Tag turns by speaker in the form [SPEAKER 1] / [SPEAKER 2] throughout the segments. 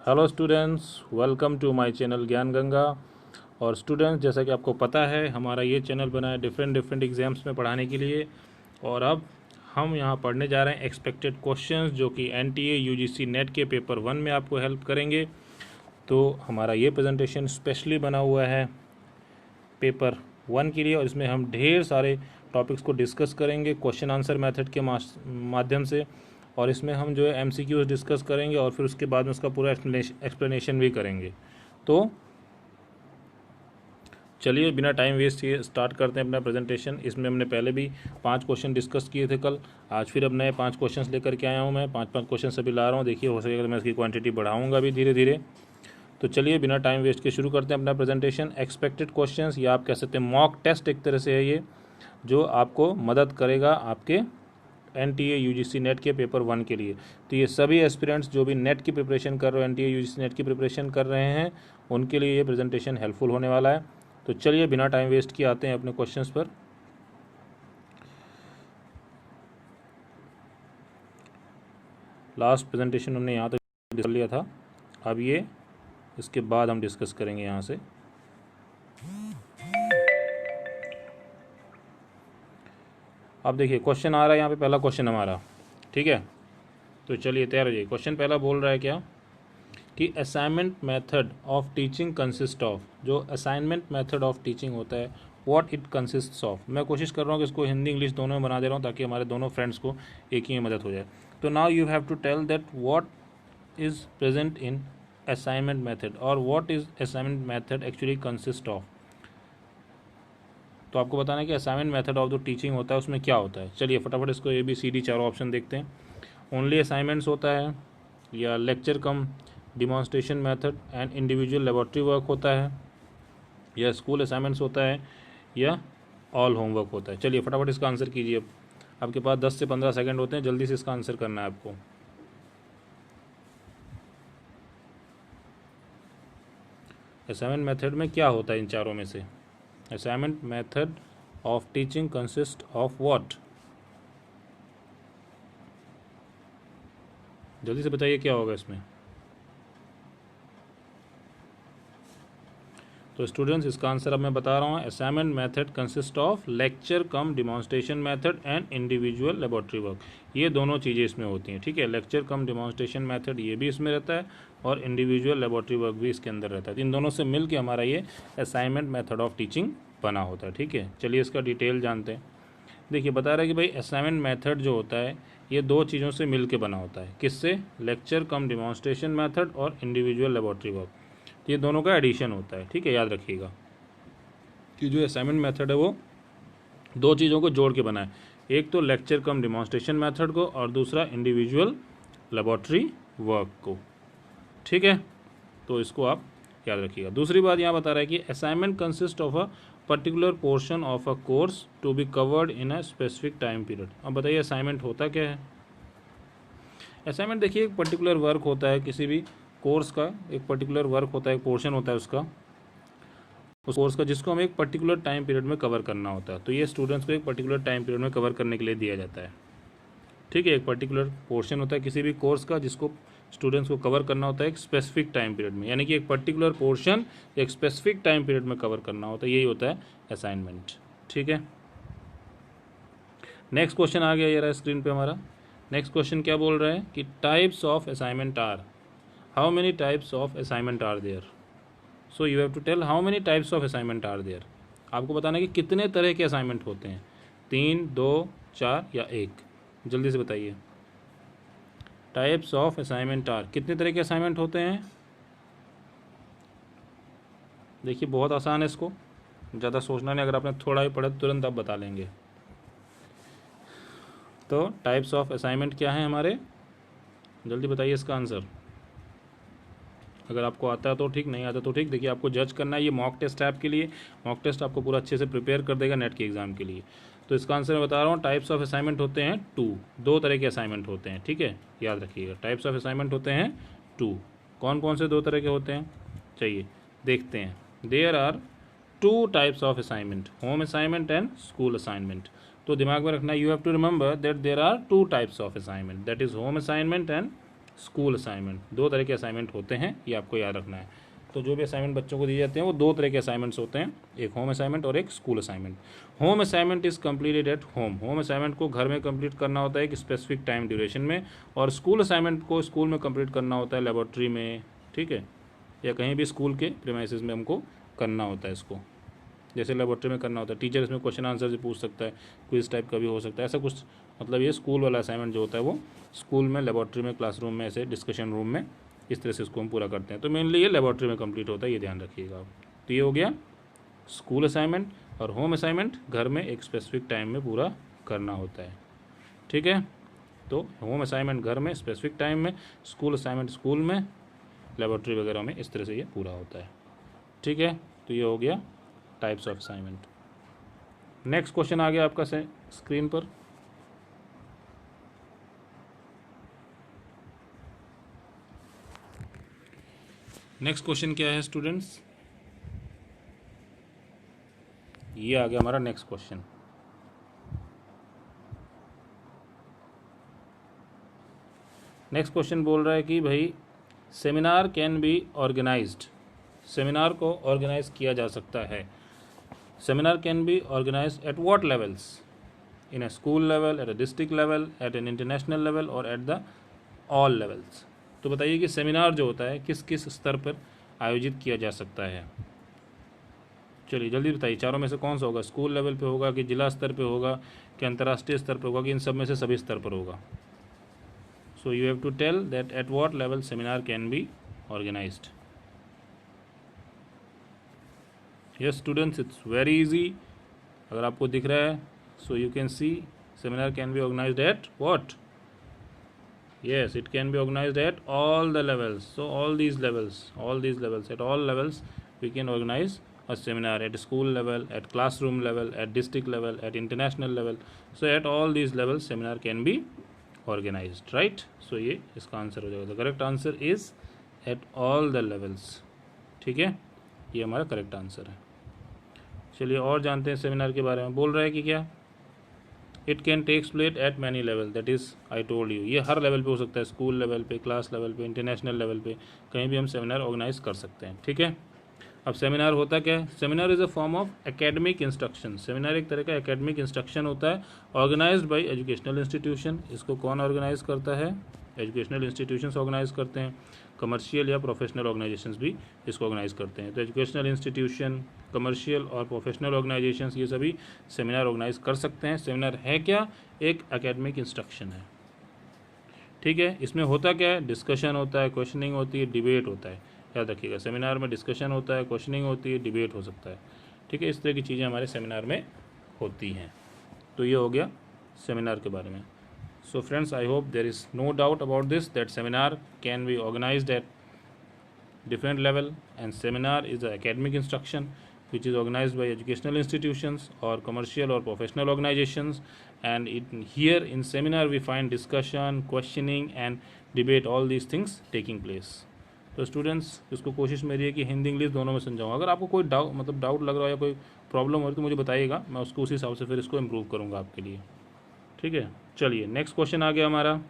[SPEAKER 1] Hello students, welcome to my channel Gyan Ganga. और students, जैसा कि आपको पता है, हमारा ये चैनल बना है डिफरेंट एग्जाम्स में पढ़ाने के लिए। और अब हम यहाँ पढ़ने जा रहे हैं एक्सपेक्टेड क्वेश्चंस, जो कि एनटीए यूजीसी नेट के पेपर 1 में आपको हेल्प करेंगे। तो हमारा ये प्रेजेंटेशन स्पेशली बना हुआ है पेपर 1 के लिए, और इसमें हम ढेर सारे टॉपिक्स को डिस्कस करेंगे क्वेश्चन आंसर मेथड के माध्यम से। और इसमें हम जो है एमसीक्यूज डिस्कस करेंगे और फिर उसके बाद में उसका पूरा एक्सप्लेनेशन भी करेंगे। तो चलिए बिना टाइम वेस्ट किए स्टार्ट करते हैं अपना प्रेजेंटेशन। इसमें हमने पहले भी 5 क्वेश्चन डिस्कस किए थे कल। आज फिर अब नए 5 क्वेश्चन लेकर के आया हूँ मैं। 5 क्वेश्चन सभी ला रहा हूँ। देखिए, हो सकेगा तो मैं इसकी क्वांटिटी बढ़ाऊँगा भी धीरे धीरे। तो चलिए बिना टाइम वेस्ट के शुरू करते हैं अपना प्रेजेंटेशन। एक्सपेक्टेड क्वेश्चंस, या आप कह सकते हैं मॉक टेस्ट एक तरह से है ये, जो आपको मदद करेगा आपके एनटीए यूजीसी नेट के पेपर 1 के लिए। तो ये सभी एस्पिरेंट्स जो भी नेट की प्रिपरेशन कर रहे हो, एनटीए यूजीसी नेट की प्रिपरेशन कर रहे हैं, उनके लिए ये प्रेजेंटेशन हेल्पफुल होने वाला है। तो चलिए बिना टाइम वेस्ट किए आते हैं अपने क्वेश्चंस पर। लास्ट प्रेजेंटेशन हमने यहाँ तक कर लिया था, अब ये इसके बाद हम डिस्कस करेंगे यहाँ से। अब देखिए क्वेश्चन आ रहा है यहाँ पे, पहला क्वेश्चन हमारा, ठीक है। तो चलिए तैयार हो जाइए। क्वेश्चन पहला बोल रहा है क्या कि assignment method of teaching consist of. जो असाइनमेंट मेथड ऑफ टीचिंग होता है, व्हाट इट कंसिस्ट ऑफ। मैं कोशिश कर रहा हूँ कि इसको हिंदी इंग्लिश दोनों में बना दे रहा हूँ, ताकि हमारे दोनों फ्रेंड्स को एक ही में मदद हो जाए। तो now you have to tell that what is present in assignment method, और what is assignment method actually consist of. तो आपको बताना है कि असाइनमेंट मेथड ऑफ जो टीचिंग होता है उसमें क्या होता है। चलिए फटाफट इसको ABCD चारों ऑप्शन देखते हैं। ओनली असाइनमेंट्स होता है, या lecture come demonstration method and individual laboratory work होता है, या स्कूल असाइनमेंट्स होता है, या ऑल होमवर्क होता है। चलिए फटाफट इसका आंसर कीजिए। अब आपके पास 10 से 15 सेकंड होते हैं, जल्दी से इसका आंसर करना है आपको। असाइनमेंट मेथड में क्या होता है इन चारों में से। Assignment method of teaching consist of what. जल्दी से बताइए क्या होगा इसमें। तो स्टूडेंट्स, इसका आंसर अब मैं बता रहा हूँ। Assignment method consist of lecture come demonstration method and individual laboratory work. ये दोनों चीज़ें इसमें होती हैं, ठीक है। लेक्चर कम डिमॉन्स्ट्रेशन मेथड ये भी इसमें रहता है, और इंडिविजुअल लेबोरेटरी वर्क भी इसके अंदर रहता है। इन दोनों से मिल के हमारा ये असाइनमेंट मेथड ऑफ टीचिंग बना होता है, ठीक है। चलिए इसका डिटेल जानते हैं। देखिए बता रहा है कि भाई असाइनमेंट मेथड जो होता है ये दो चीज़ों से मिल के बना होता है। किससे? लेक्चर कम डिमॉन्स्ट्रेशन मेथड और इंडिविजुअल लेबोरेटरी वर्क। ये दोनों का एडिशन होता है, ठीक है। याद रखिएगा कि जो असाइनमेंट मेथड है वो दो चीज़ों को जोड़ के बना है। एक तो लेक्चर कम डिमॉन्स्ट्रेशन मेथड को, और दूसरा इंडिविजुअल लेबोरेटरी वर्क को, ठीक है। तो इसको आप याद रखिएगा। दूसरी बात यहाँ बता रहा है कि assignment consist of a particular portion of a course to be covered in a specific time period. अब बताइए असाइनमेंट होता क्या है। असाइनमेंट देखिए एक पर्टिकुलर वर्क होता है, किसी भी कोर्स का एक पर्टिकुलर वर्क होता है, एक पोर्शन होता है उसका, उस कोर्स का, जिसको हमें एक पर्टिकुलर टाइम पीरियड में कवर करना होता है। तो ये स्टूडेंट्स को एक पर्टिकुलर टाइम पीरियड में कवर करने के लिए दिया जाता है, ठीक है। एक पर्टिकुलर पोर्शन होता है किसी भी कोर्स का, जिसको स्टूडेंट्स को कवर करना होता है एक स्पेसिफिक टाइम पीरियड में, यानी कि एक पर्टिकुलर पोर्शन एक स्पेसिफिक टाइम पीरियड में कवर करना होता है। यही होता है असाइनमेंट, ठीक है। नेक्स्ट क्वेश्चन आ गया यार स्क्रीन पे हमारा। नेक्स्ट क्वेश्चन क्या बोल रहा है कि types of assignment are. How many types of assignment are there. So you have to tell how many types of assignment are there. आपको बताना है कि कितने तरह के असाइनमेंट होते हैं, 3, 2, 4 या 1। जल्दी से बताइए। टाइप्स ऑफ असाइनमेंट आर, कितने तरह के असाइनमेंट होते हैं। देखिए बहुत आसान है, इसको ज़्यादा सोचना नहीं। अगर आपने थोड़ा भी पढ़ा तुरंत आप बता लेंगे। तो टाइप्स ऑफ असाइनमेंट क्या हैं हमारे, जल्दी बताइए इसका आंसर। अगर आपको आता है तो ठीक, नहीं आता तो ठीक। देखिए आपको जज करना है, ये मॉक टेस्ट है आपके लिए। मॉक टेस्ट आपको पूरा अच्छे से प्रिपेयर कर देगा नेट के एग्जाम के लिए। तो इसका आंसर मैं बता रहा हूँ। टाइप्स ऑफ असाइनमेंट होते हैं 2, 2 तरह के असाइनमेंट होते हैं, ठीक है। याद रखिएगा टाइप्स ऑफ असाइनमेंट होते हैं 2। कौन कौन से 2 तरह के होते हैं, चाहिए देखते हैं। There are 2 types of assignment, home assignment and school assignment. तो दिमाग में रखना, you have to remember that there are 2 types of assignment, that is home assignment and school assignment. दो तरह के असाइनमेंट होते हैं, ये आपको याद रखना है। तो जो भी असाइनमेंट बच्चों को दिए जाते हैं वो दो तरह के असाइनमेंट्स होते हैं, एक होम असाइनमेंट और एक school assignment. Home assignment is completed at home. Home assignment को घर में कंप्लीट करना होता है एक स्पेसिफिक टाइम ड्यूरेशन में, और स्कूल असाइनमेंट को स्कूल में कंप्लीट करना होता है लेबोरेटरी में, ठीक है, या कहीं भी स्कूल के प्रीमाइसेस में हमको करना होता है इसको। जैसे लेबोरेटरी में करना होता है, टीचर इसमें क्वेश्चन आंसर से पूछ सकता है, क्विज टाइप का भी हो सकता है, ऐसा कुछ। मतलब ये स्कूल वाला असाइनमेंट जो होता है वो स्कूल में, लेबोरेटरी में, क्लासरूम में, ऐसे डिस्कशन रूम में, इस तरह से इसको हम पूरा करते हैं। तो मेनली ये लेबोरेटरी में कंप्लीट होता है, ये ध्यान रखिएगा आप। तो ये हो गया स्कूल असाइनमेंट, और होम असाइनमेंट घर में एक स्पेसिफिक टाइम में पूरा करना होता है, ठीक है। तो होम असाइनमेंट घर में स्पेसिफिक टाइम में, स्कूल असाइनमेंट स्कूल में, लेबोरेटरी वगैरह में, इस तरह से ये पूरा होता है, ठीक है। तो ये हो गया types of assignment. Next question आ गया आपका स्क्रीन पर। नेक्स्ट क्वेश्चन क्या है स्टूडेंट्स, ये आ गया हमारा नेक्स्ट क्वेश्चन। नेक्स्ट क्वेश्चन बोल रहा है कि भाई seminar can be organised, seminar को ऑर्गेनाइज किया जा सकता है। Seminar can be organised at what levels, in a school level, at a district level, at an international level, और एट द ऑल लेवल्स। तो बताइए कि सेमिनार जो होता है किस किस स्तर पर आयोजित किया जा सकता है। चलिए जल्दी बताइए, चारों में से कौन सा होगा, स्कूल लेवल पे होगा कि जिला स्तर पे होगा कि अंतर्राष्ट्रीय स्तर पर होगा कि इन सब में से सभी स्तर पर होगा। So you have to tell that at what level seminar can be organised. Yes students, it's very easy. अगर आपको दिख रहा है, so you can see seminar can be organised at what. Yes, it can be organized at all the levels. So all these levels, at all levels, we can organize a seminar at school level, at classroom level, at district level, at international level. So at all these levels, seminar can be organized, right? So ये इसका answer हो जाएगा। The correct answer is at all the levels, ठीक है, ये हमारा correct answer है। चलिए और जानते हैं सेमिनार के बारे में। बोल रहा है कि क्या, it can takes place at many level, that is I told you, ये हर लेवल पे हो सकता है, स्कूल लेवल पे, क्लास लेवल पे, इंटरनेशनल लेवल पे, कहीं भी हम सेमिनार ऑर्गेनाइज कर सकते हैं, ठीक है। अब सेमिनार होता क्या है, seminar is a form of academic instruction. Seminar एक तरह का एकेडमिक इंस्ट्रक्शन होता है, ऑर्गेनाइज्ड बाय एजुकेशनल इंस्टीट्यूशन। इसको कौन ऑर्गेनाइज करता है, एजुकेशनल इंस्टीट्यूशंस ऑर्गेनाइज करते हैं। कमर्शियल या प्रोफेशनल ऑर्गेनाइजेशंस भी इसको ऑर्गेनाइज करते हैं। तो एजुकेशनल इंस्टीट्यूशन, कमर्शियल और प्रोफेशनल ऑर्गेनाइजेशंस, ये सभी सेमिनार ऑर्गेनाइज कर सकते हैं। सेमिनार है क्या, एक एकेडमिक इंस्ट्रक्शन है, ठीक है। इसमें होता क्या है, डिस्कशन होता है, क्वेश्चनिंग होती है, डिबेट होता है। याद रखिएगा, सेमिनार में डिस्कशन होता है, क्वेश्चनिंग होती है, डिबेट हो सकता है, ठीक है। इस तरह की चीज़ें हमारे सेमिनार में होती हैं। तो ये हो गया सेमिनार के बारे में। So friends, I hope there is no doubt about this, that seminar can be organized at different level, and seminar is an academic instruction which is organized by educational institutions or commercial or professional organizations, and here in seminar we find discussion, questioning and debate, all these things taking place. तो students, इसको कोशिश मेरी है कि Hindi English दोनों में समझाऊँ। अगर आपको कोई डाउट लग रहा है या कोई प्रॉब्लम हो रही है तो मुझे बताइएगा, मैं उसको उसी हिसाब से फिर इसको इम्प्रूव करूँगा आपके लिए, ठीक है। चलिए नेक्स्ट क्वेश्चन आ गया हमारा,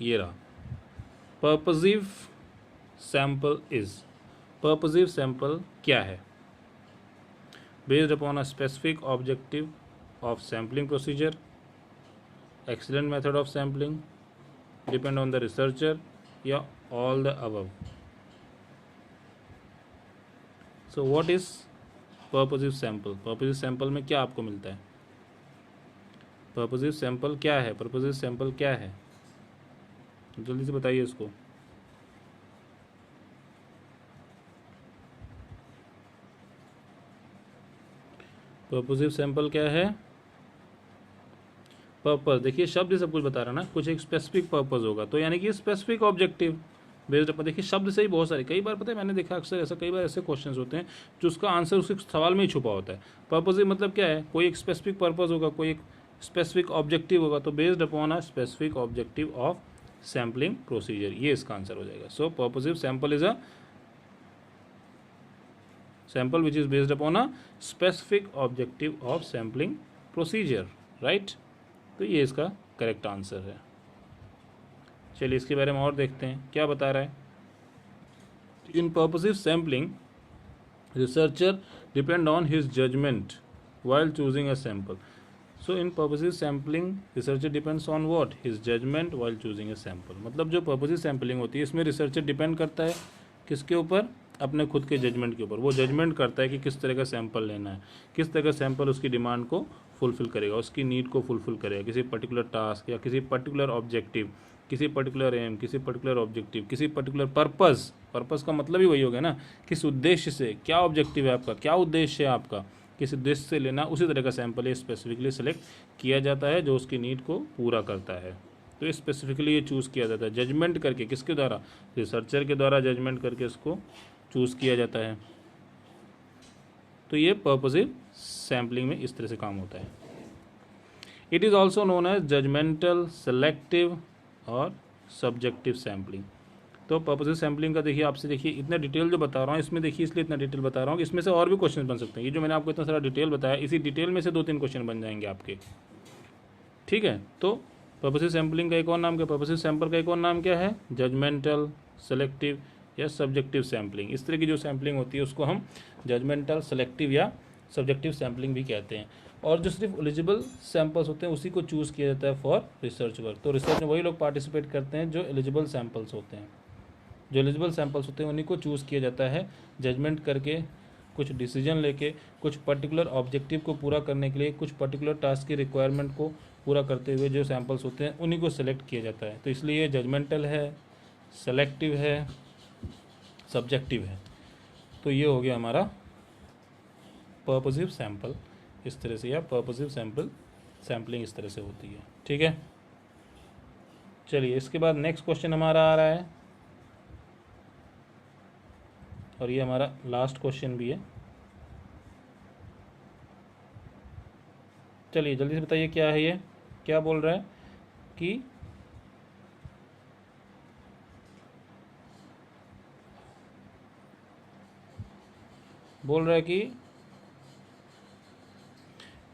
[SPEAKER 1] ये रहा, purposive sample is. Purposive sample क्या है, based upon a specific objective of sampling procedure, excellent method of sampling, depend on the researcher, या all the above. So what is purposive sample, purposive sample में क्या आपको मिलता है, purposive sample क्या है, पर्पसिव सैंपल क्या है, जल्दी से बताइए इसको। पर्पसिव सैंपल क्या है, पर्पस, देखिए शब्द सब कुछ बता रहा ना, कुछ एक स्पेसिफिक पर्पस होगा, तो यानी कि स्पेसिफिक ऑब्जेक्टिव बेस्ड अपन। देखिए शब्द से ही बहुत सारे, कई बार पता है मैंने देखा अक्सर ऐसा, कई बार ऐसे क्वेश्चंस होते हैं जो उसका आंसर उस सवाल में ही छुपा होता है। पर्पसिव मतलब क्या है, कोई एक स्पेसिफिक पर्पस होगा, कोई एक स्पेसिफिक ऑब्जेक्टिव होगा, तो based upon a specific objective of sampling procedure, ये इसका आंसर हो जाएगा। So purposive sample is a sample which is based upon a specific objective of sampling procedure, right. तो ये इसका करेक्ट आंसर है। चलिए इसके बारे में और देखते हैं क्या बता रहा है। In purposive sampling researcher depend on his judgment while choosing a sample. So in purposive sampling researcher depends on what? His judgment while choosing a sample. मतलब जो purposive sampling होती है इसमें researcher depend करता है किसके ऊपर? अपने खुद के जजमेंट के ऊपर। वो जजमेंट करता है कि किस तरह का सैंपल लेना है, किस तरह का सैंपल उसकी डिमांड को फुलफिल करेगा, उसकी नीड को फुलफिल करेगा, किसी पर्टिकुलर टास्क या किसी पर्टिकुलर ऑब्जेक्टिव, किसी पर्टिकुलर एम, किसी पर्टिकुलर ऑब्जेक्टिव, किसी पर्टिकुलर पर्पस। पर्पस का मतलब ही वही हो गया ना, किस उद्देश्य से, क्या ऑब्जेक्टिव है आपका, क्या उद्देश्य है आपका, किस उद्देश्य से लेना, उसी तरह का सैंपल ये स्पेसिफिकली सेलेक्ट किया जाता है जो उसकी नीड को पूरा करता है। तो ये स्पेसिफिकली ये चूज़ किया जाता है जजमेंट करके, किसके द्वारा? रिसर्चर के द्वारा जजमेंट करके इसको चूज़ किया जाता है। तो ये पर्पसिव सैम्पलिंग में इस तरह से काम होता है। It is also known as judgemental, selective और सब्जेक्टिव सैम्पलिंग। तो पर्पसिव सैम्पलिंग का देखिए, आपसे देखिए इतना डिटेल जो बता रहा हूँ इसमें, देखिए इसलिए इतना डिटेल बता रहा हूँ कि इसमें से और भी क्वेश्चन बन सकते हैं। ये जो मैंने आपको इतना सारा डिटेल बताया, इसी डिटेल में से 2-3 क्वेश्चन बन जाएंगे आपके, ठीक है। तो पर्पसिव सैम्पलिंग का एक और नाम क्या, पर्पसिव सैंपल का एक और नाम क्या है? जजमेंटल, सेलेक्टिव या सब्जेक्टिव सैम्पलिंग। इस तरह की जो सैम्पलिंग होती है उसको हम जजमेंटल, सेलेक्टिव या सब्जेक्टिव सैम्पलिंग भी कहते हैं। और जो सिर्फ एलिजिबल सैंपल्स होते हैं उसी को चूज़ किया जाता है फॉर रिसर्च वर्क। तो रिसर्च में वही लोग पार्टिसिपेट करते हैं जो एलिजिबल सैंपल्स होते हैं। जो एलिजिबल सैंपल्स होते हैं उन्हीं को चूज़ किया जाता है जजमेंट करके, कुछ डिसीजन लेके, कुछ पर्टिकुलर ऑब्जेक्टिव को पूरा करने के लिए, कुछ पर्टिकुलर टास्क की रिक्वायरमेंट को पूरा करते हुए जो सैंपल्स होते हैं उन्हीं को सेलेक्ट किया जाता है। तो इसलिए जजमेंटल है, सेलेक्टिव है, सब्जेक्टिव है। तो ये हो गया हमारा पर्पसिव सैंपल इस तरह से, या पर्पसिव सैम्पलिंग इस तरह से होती है, ठीक है। चलिए इसके बाद नेक्स्ट क्वेश्चन हमारा आ रहा है, और ये हमारा लास्ट क्वेश्चन भी है। चलिए जल्दी से बताइए क्या है ये, क्या बोल रहा है कि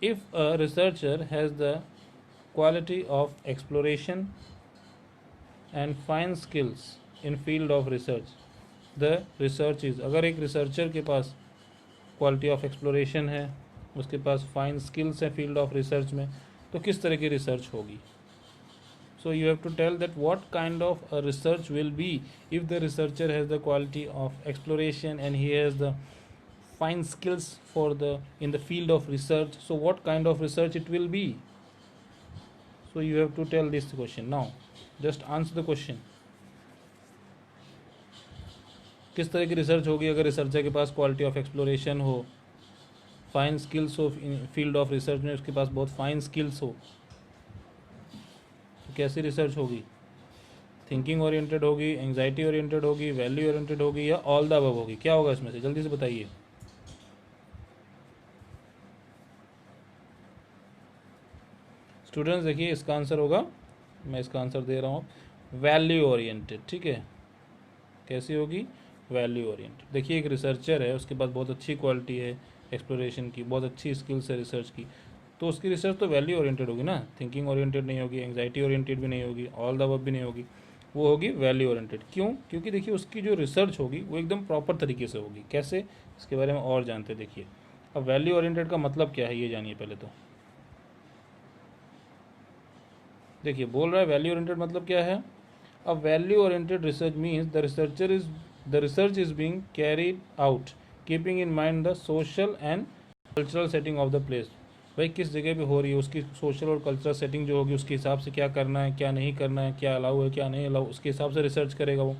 [SPEAKER 1] if a researcher has the quality of exploration and fine skills in field of research, the research is, अगर एक रिसर्चर के पास क्वालिटी ऑफ एक्सप्लोरेशन है, उसके पास फाइन स्किल्स है फील्ड ऑफ रिसर्च में, तो किस तरह की रिसर्च होगी? So you have to tell that what kind of a research will be if the researcher has the quality of exploration and he has the fine skills for the in the field of research. So what kind of research it will be? So you have to tell this question. Now just answer the question. किस तरह की research होगी अगर researcher के पास quality of exploration हो, fine skills हो field of research में, उसके पास बहुत फाइन स्किल्स हो, तो कैसी रिसर्च होगी? थिंकिंग ओरिएंटेड होगी, एंग्जाइटी ओरिएंटेड होगी, वैल्यू ओरिएंटेड होगी, या ऑल द अबव होगी? क्या होगा इसमें से, जल्दी से बताइए। स्टूडेंट्स देखिए इसका आंसर होगा, मैं इसका आंसर दे रहा हूँ, वैल्यू ओरिएंटेड, ठीक है। कैसी होगी? Value oriented. देखिए एक रिसर्चर है, उसके पास बहुत अच्छी क्वालिटी है एक्सप्लोरेशन की, बहुत अच्छी स्किल्स है रिसर्च की, तो उसकी रिसर्च तो वैल्यू ओरिएंटेड होगी ना, थिंकिंग ओरिएंटेड नहीं होगी, एंग्जाइटी ओरिएंटेड भी नहीं होगी, ऑल द अबव भी नहीं होगी, वो होगी वैल्यू ओरिएंटेड। क्यों? क्योंकि देखिए उसकी जो रिसर्च होगी वो एकदम प्रॉपर तरीके से होगी। कैसे? इसके बारे में और जानते हैं। देखिए अब वैल्यू ओरिएंटेड का मतलब क्या है ये जानिए पहले तो। देखिए बोल रहा है वैल्यू ओरिएंटेड मतलब क्या है। अब value oriented research means the research is being carried out keeping in mind the social and cultural setting of the place. भाई किस जगह पे हो रही है, उसकी सोशल और कल्चरल सेटिंग जो होगी उसके हिसाब से क्या करना है, क्या नहीं करना है, क्या अलाउ है, क्या नहीं अलाउ, उसके हिसाब से रिसर्च करेगा वो,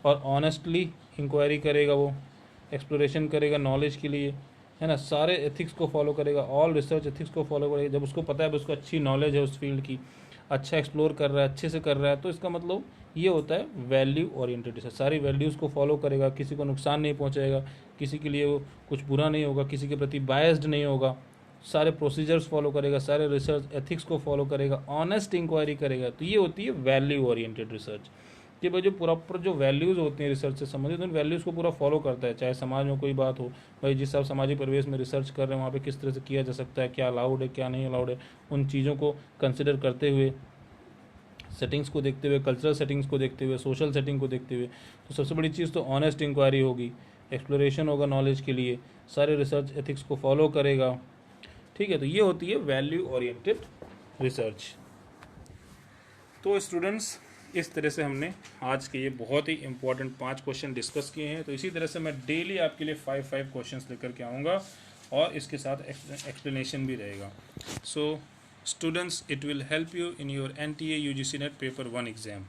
[SPEAKER 1] और ऑनेस्टली इंक्वायरी करेगा, वो एक्सप्लोरेशन करेगा नॉलेज के लिए, है ना, सारे एथिक्स को फॉलो करेगा, ऑल रिसर्च एथिक्स को फॉलो करेगा। जब उसको पता है उसको अच्छी नॉलेज है उस फील्ड की, अच्छा एक्सप्लोर कर रहा है, अच्छे से कर रहा है, तो इसका मतलब ये होता है वैल्यू ओरिएंटेड रिसर्च। सारी वैल्यूज़ को फॉलो करेगा, किसी को नुकसान नहीं पहुंचाएगा, किसी के लिए वो कुछ बुरा नहीं होगा, किसी के प्रति बायस्ड नहीं होगा, सारे प्रोसीजर्स फॉलो करेगा, सारे रिसर्च एथिक्स को फॉलो करेगा, ऑनेस्ट इंक्वायरी करेगा। तो ये होती है वैल्यू ओरिएंटेड रिसर्च। कि भाई जो प्रॉपर जो वैल्यूज़ होती हैं रिसर्च से संबंधित, उन वैल्यूज़ को पूरा फॉलो करता है। चाहे समाज में कोई बात हो, भाई जिस आप सामाजिक परिवेश में रिसर्च कर रहे हैं वहाँ पे किस तरह से किया जा सकता है, क्या अलाउड है क्या नहीं अलाउड है, उन चीज़ों को कंसिडर करते हुए सेटिंग्स को देखते हुए, कल्चरल सेटिंग्स को देखते हुए, सोशल सेटिंग को देखते हुए। तो सबसे बड़ी चीज़ तो ऑनेस्ट इंक्वायरी होगी, एक्सप्लोरेशन होगा नॉलेज के लिए, सारे रिसर्च एथिक्स को फॉलो करेगा। ठीक है, तो ये होती है वैल्यू ओरिएंटेड रिसर्च। तो स्टूडेंट्स, इस तरह से हमने आज के ये बहुत ही इंपॉर्टेंट 5 क्वेश्चन डिस्कस किए हैं। तो इसी तरह से मैं डेली आपके लिए 5 क्वेश्चंस लेकर के आऊँगा और इसके साथ एक्सप्लेनेशन भी रहेगा। So students, it will help you in your NTA UGC NET paper 1 exam.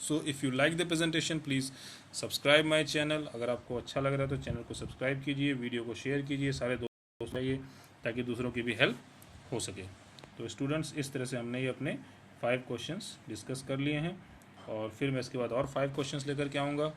[SPEAKER 1] So if you like the presentation please subscribe my channel. अगर आपको अच्छा लग रहा है तो चैनल को सब्सक्राइब कीजिए, वीडियो को शेयर कीजिए, सारे दोस्त आइए ताकि दूसरों की भी हेल्प हो सके। तो स्टूडेंट्स, इस तरह से हमने ये अपने 5 क्वेश्चंस डिस्कस कर लिए हैं और फिर मैं इसके बाद और 5 क्वेश्चंस लेकर के आऊँगा।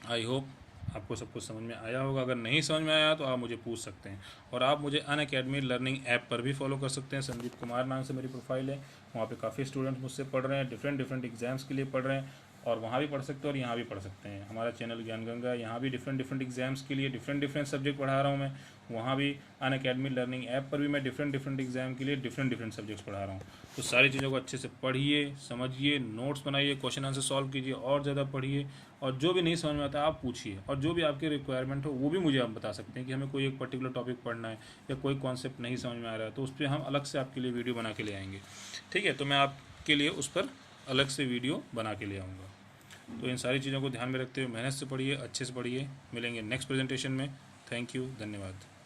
[SPEAKER 1] आई होप आपको सब कुछ समझ में आया होगा। अगर नहीं समझ में आया तो आप मुझे पूछ सकते हैं और आप मुझे अनअकैडमी लर्निंग ऐप पर भी फॉलो कर सकते हैं। संदीप कुमार नाम से मेरी प्रोफाइल है, वहाँ पे काफ़ी स्टूडेंट्स मुझसे पढ़ रहे हैं, डिफरेंट एग्जाम्स के लिए पढ़ रहे हैं और वहाँ भी पढ़ सकते हैं और यहाँ भी पढ़ सकते हैं। हमारा चैनल ज्ञान गंगा है, यहाँ भी डिफरेंट एग्जाम्स के लिए डिफरेंट सब्जेक्ट पढ़ा रहा हूँ मैं। वहाँ भी अनअकैडमी लर्निंग ऐप पर भी मैं डिफरेंट एग्जाम के लिए डिफरेंट सब्जेक्ट्स पढ़ा रहा हूँ। तो सारी चीज़ों को अच्छे से पढ़िए, समझिए, नोट्स बनाइए, क्वेश्चन आंसर सॉल्व कीजिए और ज़्यादा पढ़िए और जो भी नहीं समझ में आता आप पूछिए और जो भी आपकी रिक्वायरमेंट हो वो भी मुझे आप बता सकते हैं कि हमें कोई एक पर्टिकुलर टॉपिक पढ़ना है या कोई कॉन्सेप्ट नहीं समझ में आ रहा है तो उस पर हम अलग से आपके लिए वीडियो बना के ले आएंगे। ठीक है, तो मैं आपके लिए उस पर अलग से वीडियो बना के ले आऊँगा। तो इन सारी चीज़ों को ध्यान में रखते हुए मेहनत से पढ़िए, अच्छे से पढ़िए। मिलेंगे नेक्स्ट प्रेजेंटेशन में। थैंक यू, धन्यवाद।